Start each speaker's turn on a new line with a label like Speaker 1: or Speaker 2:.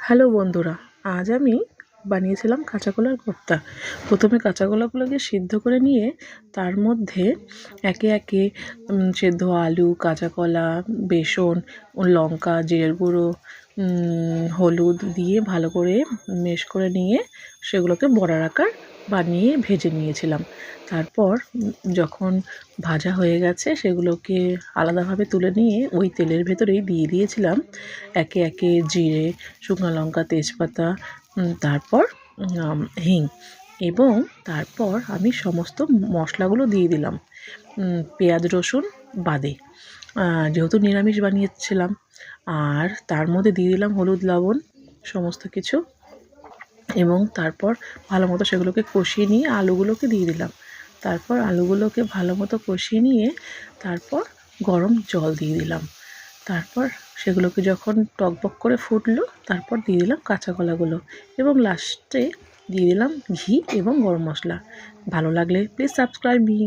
Speaker 1: Hello বন্ধুরা, আজ আমি বানিয়েছিলাম কাঁচা কলার কোপ্তা। প্রথমে কাঁচা কলাগুলোকে সিদ্ধ করে নিয়ে তার মধ্যে একে একে সেদ্ধ আলু, কাঁচা কলা, বেসন, লঙ্কা, জিরের গুঁড়ো, হলুদ দিয়ে ভালো করে মেশ করে নিয়ে সেগুলোকে বড়ার আকার বানিয়ে ভেজে নিয়েছিলাম। তারপর যখন ভাজা হয়ে গেছে সেগুলোকে আলাদাভাবে তুলে নিয়ে ওই তেলের ভেতরেই দিয়ে দিয়েছিলাম একে একে জিরে, শুকনো লঙ্কা, তেজপাতা, তারপর হিং, এবং তারপর আমি সমস্ত মশলাগুলো দিয়ে দিলাম পেঁয়াজ রসুন বাদে, যেহেতু নিরামিষ বানিয়েছিলাম। আর তার মধ্যে দিয়ে দিলাম হলুদ, লবণ, সমস্ত কিছু, এবং তারপর ভালো মতো সেগুলোকে কষিয়ে নিয়ে আলুগুলোকে দিয়ে দিলাম। তারপর আলুগুলোকে ভালো মতো কষিয়ে নিয়ে তারপর গরম জল দিয়ে দিলাম। তারপর সেগুলোকে যখন টকবক করে ফুটলো তারপর দিয়ে দিলাম কাঁচা কলাগুলো, এবং লাস্টে দিয়ে দিলাম ঘি এবং গরম মশলা। ভালো লাগলে প্লিজ সাবস্ক্রাইব মি।